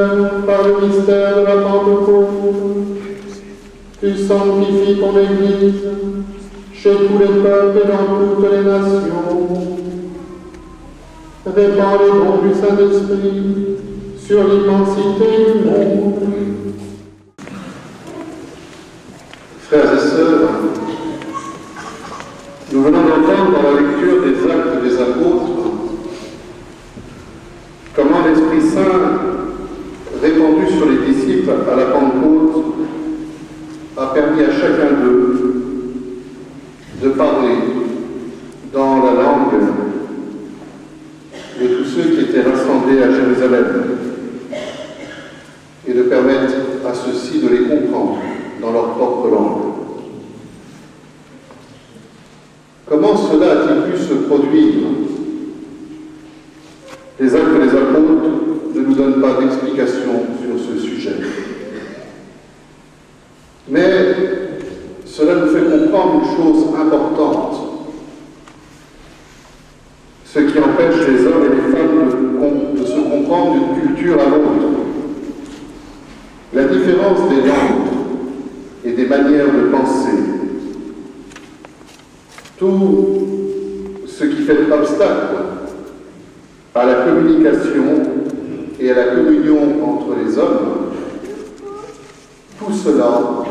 Seigneur, par le mystère de la Pentecôte, tu sanctifies ton Église chez tous les peuples et dans toutes les nations. Répands les dons du Saint-Esprit sur l'immensité du monde. Frères et sœurs, nous venons d'entendre dans la lecture des Actes des Apôtres comment l'Esprit Saint, répandu sur les disciples à la Pentecôte, a permis à chacun d'eux de parler dans la langue de tous ceux qui étaient rassemblés à Jérusalem et de permettre à ceux-ci de les comprendre dans leur propre langue. Comment cela a-t-il pu se produire? Les Actes des Apôtres ne nous donnent pas d'explication sur ce sujet. Mais cela nous fait comprendre une chose importante. Ce qui empêche les hommes et les femmes de se comprendre d'une culture à l'autre. La différence des langues et des manières de penser. Tout ce qui fait obstacle à la communication et à la communion entre les hommes, tout cela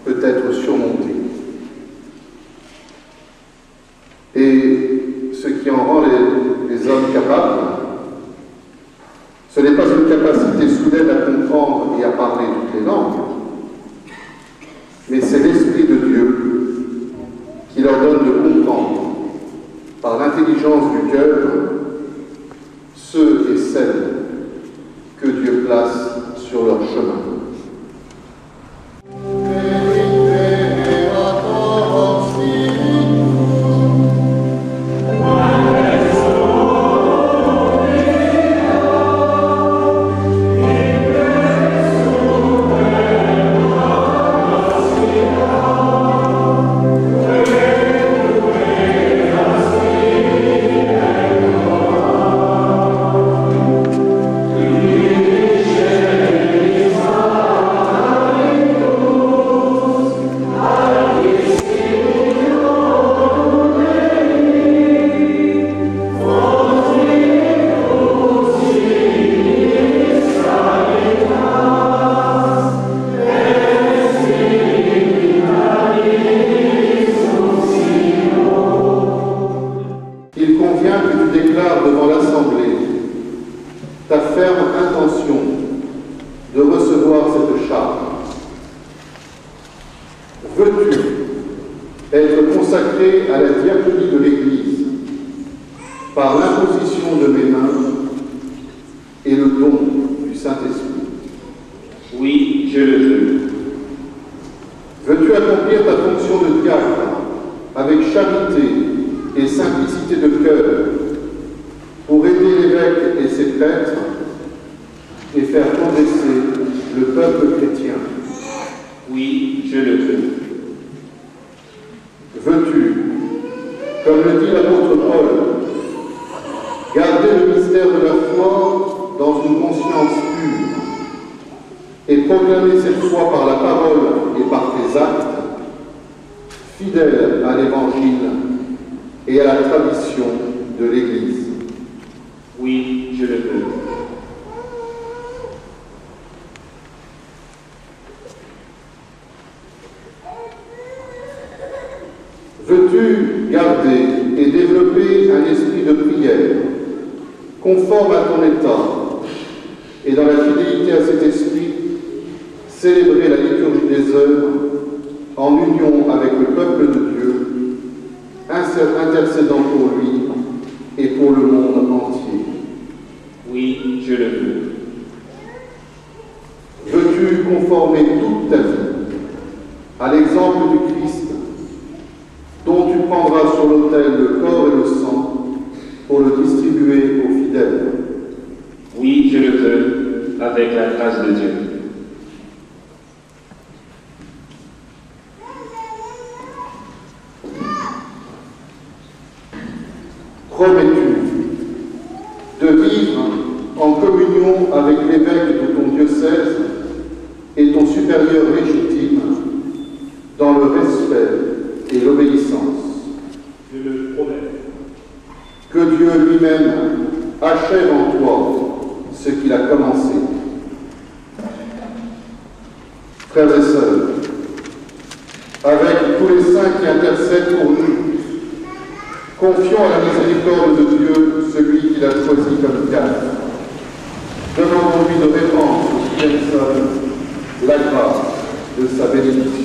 peut être surmonté. Et ce qui en rend les hommes capables, ce n'est pas une capacité soudaine à comprendre et à parler toutes les langues, mais c'est l'Esprit de Dieu qui leur donne de comprendre, par l'intelligence du cœur, ceux et celles que Dieu place sur leur chemin. Veux-tu être consacré à la diaconie de l'Église par l'imposition de mes mains et le don du Saint-Esprit? Oui, je le veux. Veux-tu accomplir ta fonction de diacre avec charité et simplicité de cœur pour aider l'évêque et ses prêtres et faire progresser le peuple chrétien? Oui, je le veux. Veux-tu, comme le dit l'apôtre Paul, garder le mystère de la foi dans une conscience pure et proclamer cette foi par la parole et par tes actes, fidèle à l'Évangile et à la tradition de l'Église? Oui, je le veux. Veux-tu garder et développer un esprit de prière conforme à ton état et dans la fidélité à cet esprit, célébrer la liturgie des heures en union avec le peuple de Dieu, intercédant pour lui et pour le monde entier? Oui, je le veux. Veux-tu conformer toute ta vie à l'exemple du Christ, dont tu prendras sur l'autel le corps et le sang pour le distribuer aux fidèles? Oui, je le veux, avec la grâce de Dieu. Promets-tu de vivre en communion avec l'évêque de ton Frères et sœurs, avec tous les saints qui intercèdent pour nous, confions à la miséricorde de Dieu celui qu'il a choisi comme cadre. Demandons-lui de répandre sur personne la grâce de sa bénédiction.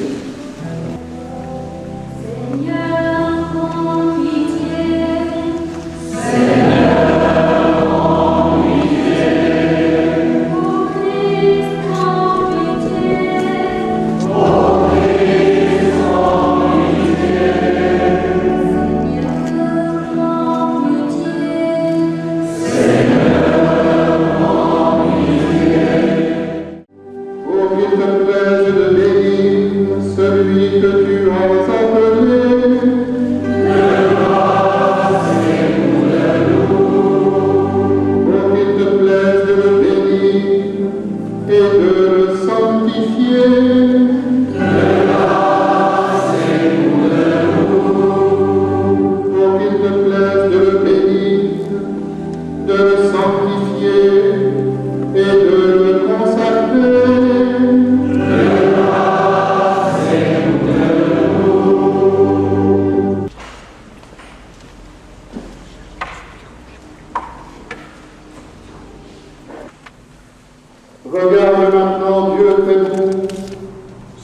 Regarde maintenant, Dieu très bon,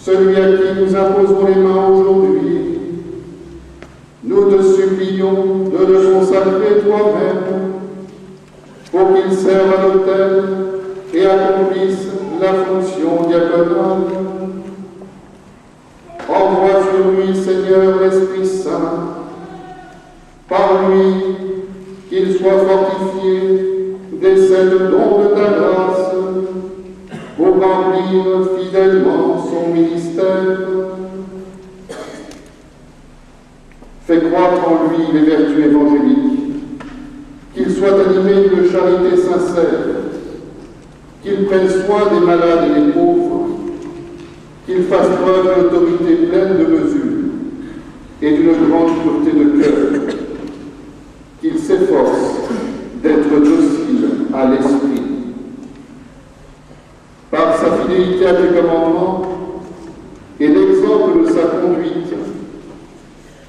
celui à qui nous imposons les mains aujourd'hui. Nous te supplions de le consacrer toi-même, pour qu'il serve à l'autel et accomplisse la fonction diaconale. Envoie sur lui, Seigneur, l'Esprit Saint, par lui qu'il soit fortifié des 7 dons de ta grâce, pour remplir fidèlement son ministère. Fais croître en lui les vertus évangéliques, qu'il soit animé de charité sincère, qu'il prenne soin des malades et des pauvres, qu'il fasse preuve d'une autorité pleine de mesure et d'une grande pureté de cœur, qu'il s'efforce d'être docile à l'esprit. Par sa fidélité à tes commandements et l'exemple de sa conduite,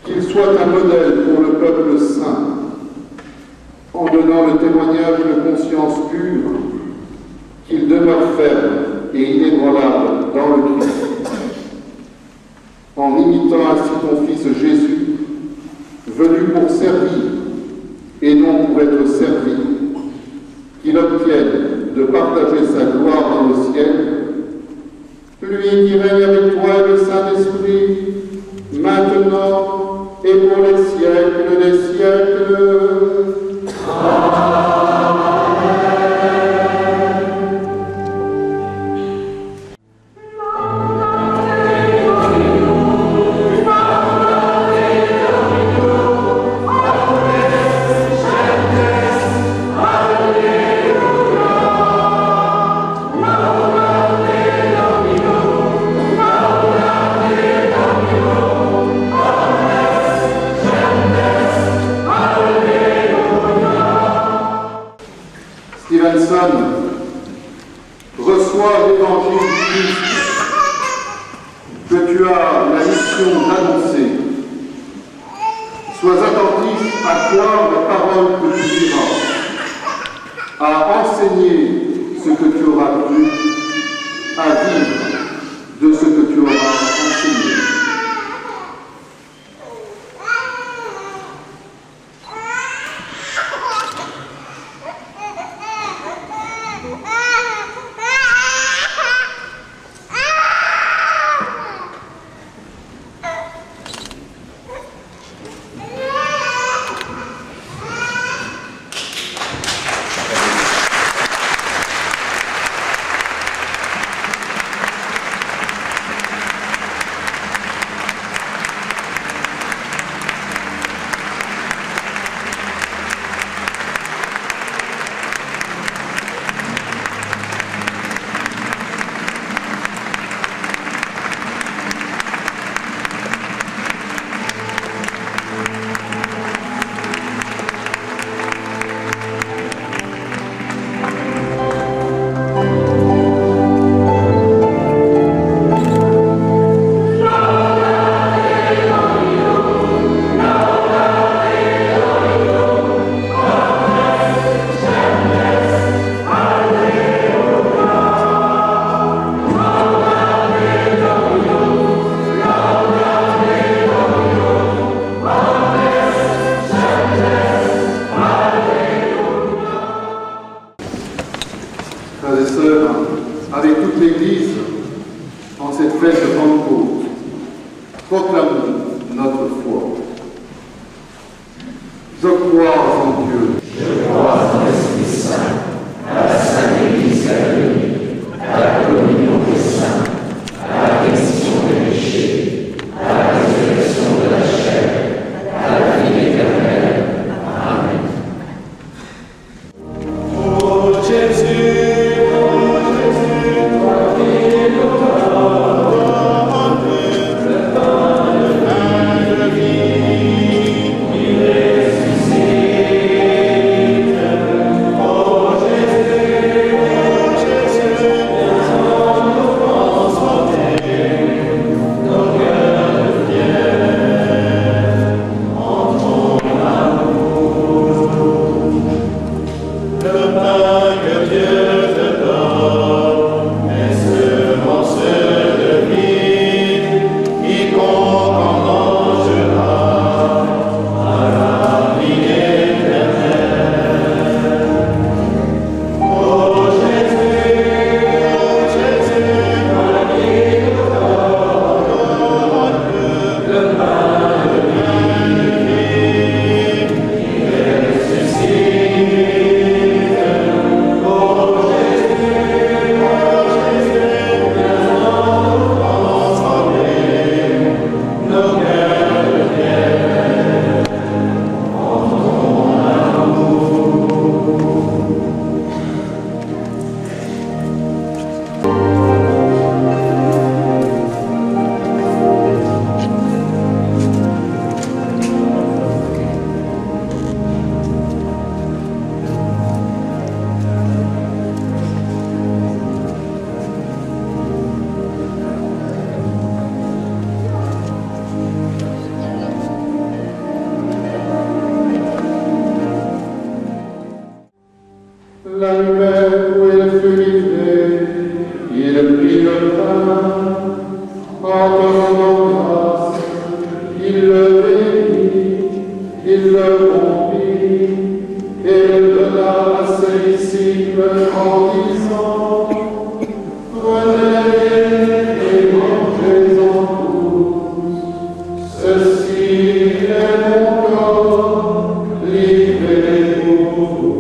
qu'il soit un modèle pour le peuple saint, en donnant le témoignage de conscience pure, qu'il demeure ferme et inébranlable dans le Christ, en imitant ainsi ton Fils Jésus, venu pour servir et non pour être servi, qu'il obtienne de partager sa gloire dans le ciel, lui qui règne avec toi et le Saint-Esprit, maintenant et pour les siècles des siècles. Reçois l'évangile du Christ que tu as la mission d'annoncer. Sois attentif à croire la parole que tu diras, à enseigner ce que tu auras cru, à vivre de ce que tu auras enseigné. avec toute l'Église, en cette fête de Pentecôte, proclamons notre foi. Je crois en Dieu. Je crois en l'Esprit Saint, à la Sainte Église catholique, à la communion des saints, à la rémission des péchés, à la résurrection de la chair, à la vie éternelle. Amen. Ô Jésus, toi qui es le pain de vie, il ressuscite. Ô Jésus, viens nous transformer, nos cœurs deviennent en ton amour. Le pain que Dieu te donne est semence de vie, quiconque en mangera à la vie éternelle. Ô Jésus, toi qui nous donnes le pain de vie, il ressuscite. La lumière où il fut livré, il prit le pain, en rendant grâce, il le bénit, il le rompit, et le donna à ses disciples en disant, prenez et mangez-en tous, ceci est mon corps livré pour vous.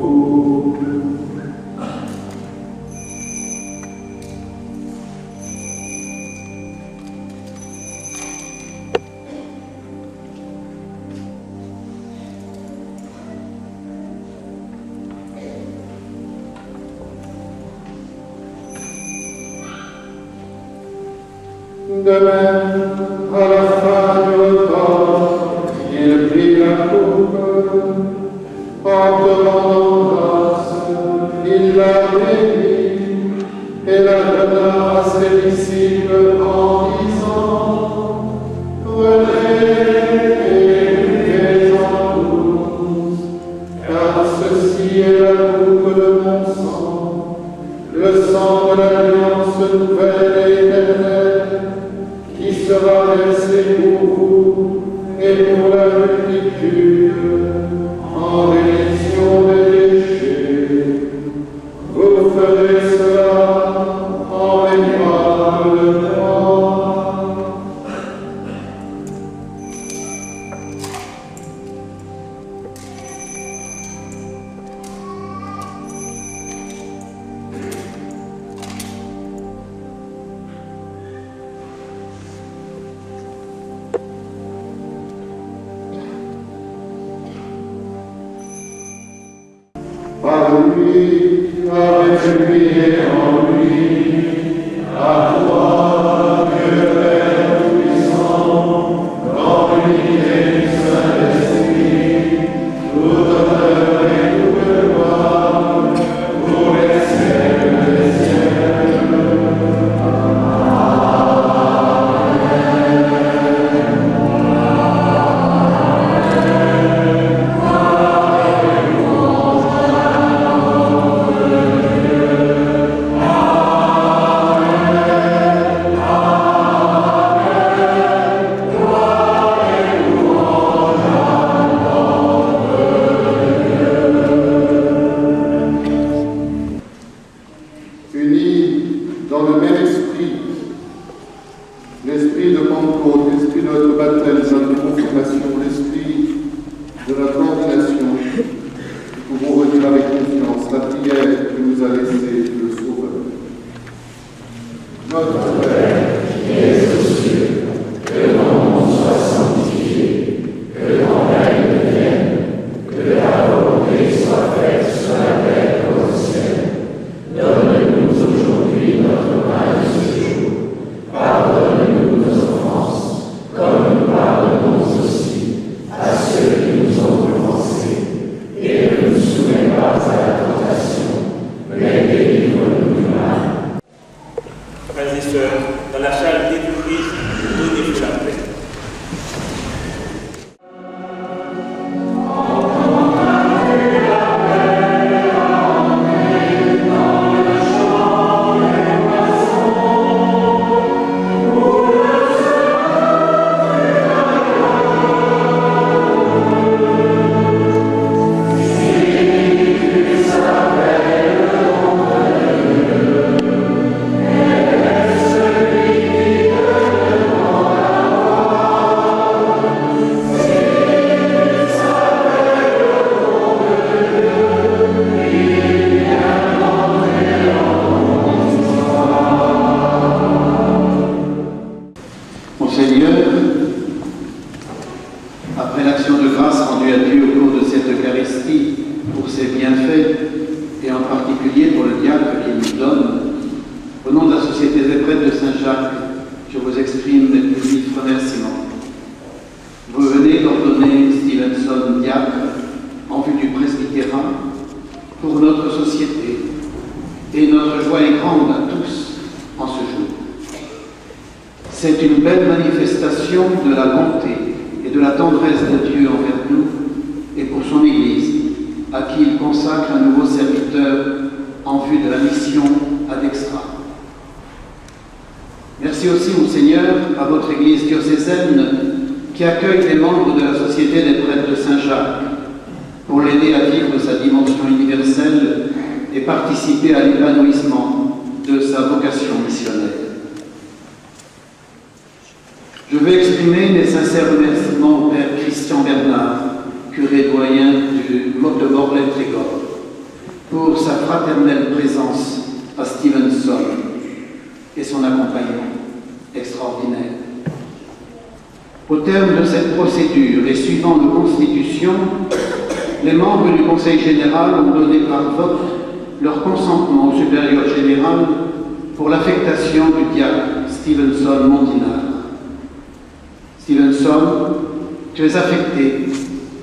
De même, à la fin du repas, il prit la coupe, en te rendant grâce, il la bénit et la donna à ses disciples en disant, prenez et buvez-en tous, car ceci est la coupe de mon sang, le sang de l'alliance nouvelle et éternelle, qui sera versé pour vous et pour la multitude en rémission des péchés. Vous ferez cela en mémoire de moi. Par lui, avec lui et en lui, à toi, Dieu Père Tout-Puissant, dans l'unité du Saint-Esprit, tout honneur et toute gloire, pour les siècles des siècles. Amen. dans le même esprit, l'esprit de Pentecôte, l'esprit de notre baptême, de notre confirmation, l'esprit de notre ordination, nous pouvons redire avec confiance la prière que nous a laissée le Sauveur. Notre Père, qui es aux cieux, que ton nom soit sanctifié, que ton règne vienne, que ta volonté soit faite sur la terre comme au ciel. Donne-nous aujourd'hui notre pain de ce jour. Pardonne-nous nos offenses, comme nous pardonnons aussi à ceux qui nous ont offensés. Et ne nous soumets pas à la tentation, mais délivre-nous du mal. Frères et sœurs, dans la charité du Christ, donnez-vous la paix. Après l'action de grâce rendue à Dieu au cours de cette Eucharistie pour ses bienfaits, et en particulier pour le diacre qu'il nous donne, au nom de la Société des prêtres de Saint-Jacques, je vous exprime mes plus vifs remerciements. Vous venez d'ordonner Stevenson diacre en vue du presbytérat pour notre société, et notre joie est grande à tous en ce jour. C'est une belle manifestation de la bonté et de la tendresse de Dieu envers nous et pour son Église, à qui il consacre un nouveau serviteur en vue de la mission ad extra. Merci aussi, Monseigneur, à votre Église diocésaine qui accueille les membres de la Société des prêtres de Saint-Jacques pour l'aider à vivre sa dimension universelle et participer à l'épanouissement de sa vocation missionnaire. Je veux exprimer mes sincères remerciements au Père Christian Bernard, curé doyen de Morlaix-Trégor, pour sa fraternelle présence à Stevenson et son accompagnement extraordinaire. Au terme de cette procédure et suivant nos constitutions, les membres du Conseil général ont donné par vote leur consentement au supérieur général pour l'affectation du diacre Stevenson Montinard. Stevenson, tu es affecté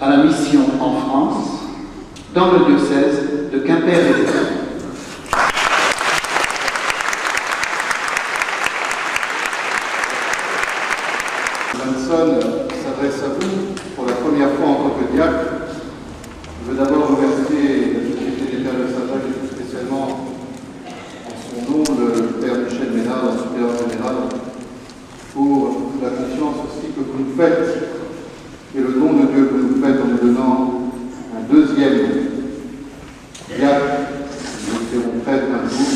à la mission en France, dans le diocèse de Quimper-et-Évreux. Stevenson s'adresse à vous pour la première fois en tant que diacre. Je veux d'abord remercier la Société des Pères de Saint-Jacques et tout spécialement en son nom le Père Michel Ménard, le supérieur général, pour la confiance aussi que vous nous faites et le don de Dieu que vous nous faites en nous donnant un deuxième diacre, nous serons prêtres un jour,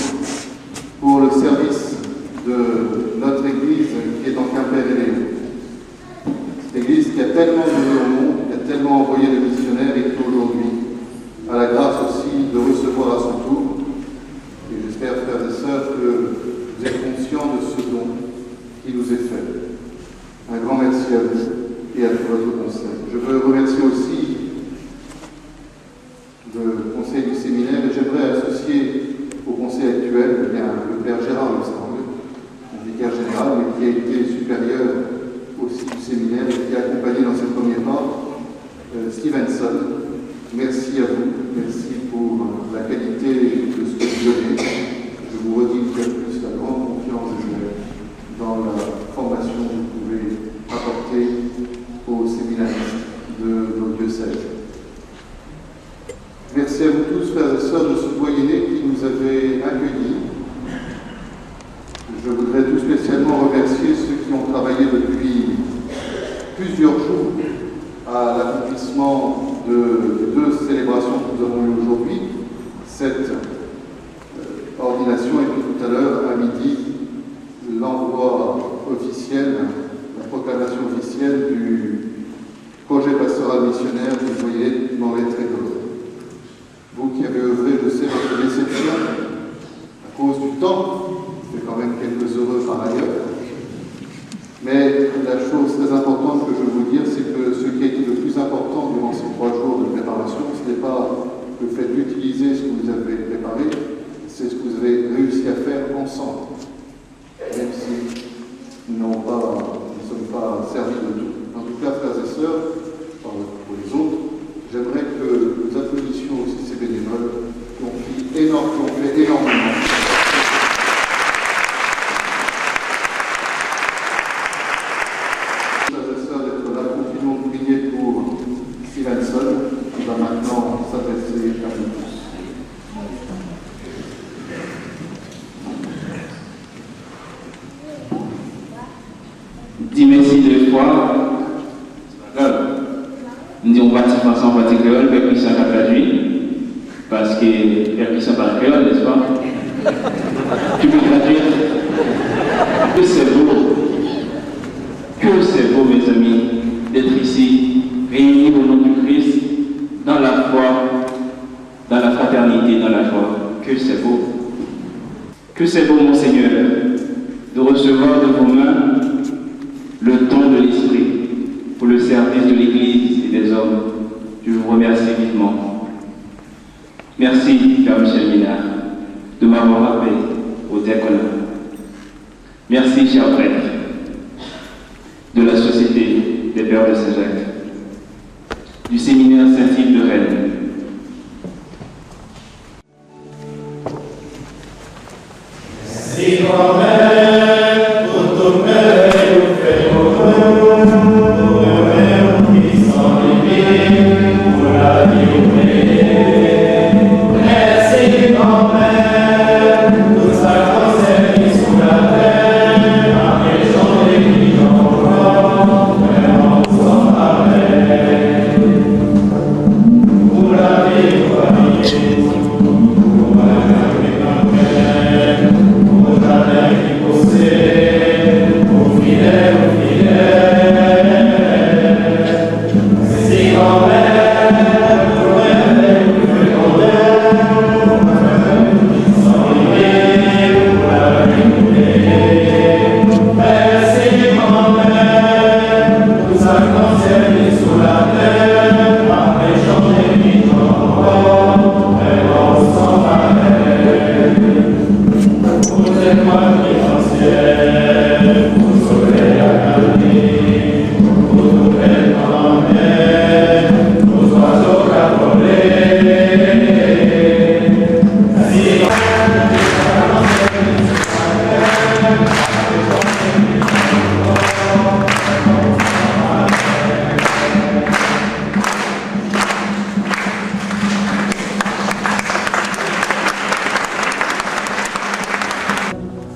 pour le service de notre Église qui est en Quimper-et-Léon. Cette Église qui a tellement donné au monde, qui a tellement envoyé de missionnaires et qui aujourd'hui a la grâce aussi de recevoir à son tour. Et j'espère, frères et sœurs, que vous êtes conscients de ce don qui nous est fait. Un grand merci à vous et à tout votre conseil. Je veux remercier aussi le conseil du séminaire et j'aimerais associer au conseil actuel le Père Gérard Lestang, un vicaire général, mais qui a été supérieur aussi du séminaire et qui a accompagné dans ses premiers pas Stevenson. Merci à vous, merci pour la qualité de ce que vous donnez. Je vous redis une fois de plus la grande confiance dans la formation que vous pouvez apporter aux séminaristes de nos diocèses. Merci à vous tous, frères et sœurs de ce foyer qui nous avez accueillis. Je voudrais tout spécialement remercier ceux qui ont travaillé depuis plusieurs jours à l'accomplissement de deux célébrations que nous avons eues aujourd'hui, cette ordination et puis tout à l'heure à midi missionnaire, vous voyez m'en être étonné. Vous qui avez œuvré, je sais, votre déception à cause du temps, c'est quand même quelques heureux par ailleurs. Mais la chose très importante que je veux vous dire, c'est que ce qui a été le plus important durant ces 3 jours de préparation, ce n'est pas le fait d'utiliser ce que vous avez préparé, c'est ce que vous avez réussi à faire ensemble. Même si nous ne sommes pas servis de tout. En tout cas, frères et sœurs, pour les autres, j'aimerais que nous applaudissions aussi ces bénévoles qui ont fait énormément. Frères et sœurs, d'être là, continuons de prier pour Stevenson, qui va maintenant s'adresser à nous tous. Dis merci 2 fois. Nous disons pas de façon particulière, Père Christian a traduit, parce que Père Christian parle créole, n'est-ce pas? Tu peux traduire? Que c'est beau, mes amis, d'être ici, réunis au nom du Christ, dans la foi, dans la fraternité, dans la joie. Que c'est beau. Que c'est beau, mon Seigneur, de recevoir de vos mains le don de l'Esprit pour le service de l'Église et des hommes. Je vous remercie vivement. Merci, Père Michel Minard, de m'avoir appelé au diaconat. Merci, cher prêtre, de la Société des Pères de Saint-Jacques, du séminaire Saint-Yves de Rennes. Merci, grand-mère, pour ton père.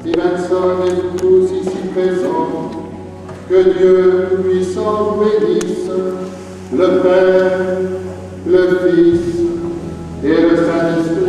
Stevenson et vous tous ici présents, que Dieu Tout-Puissant vous bénisse, le Père, le Fils et le Saint-Esprit.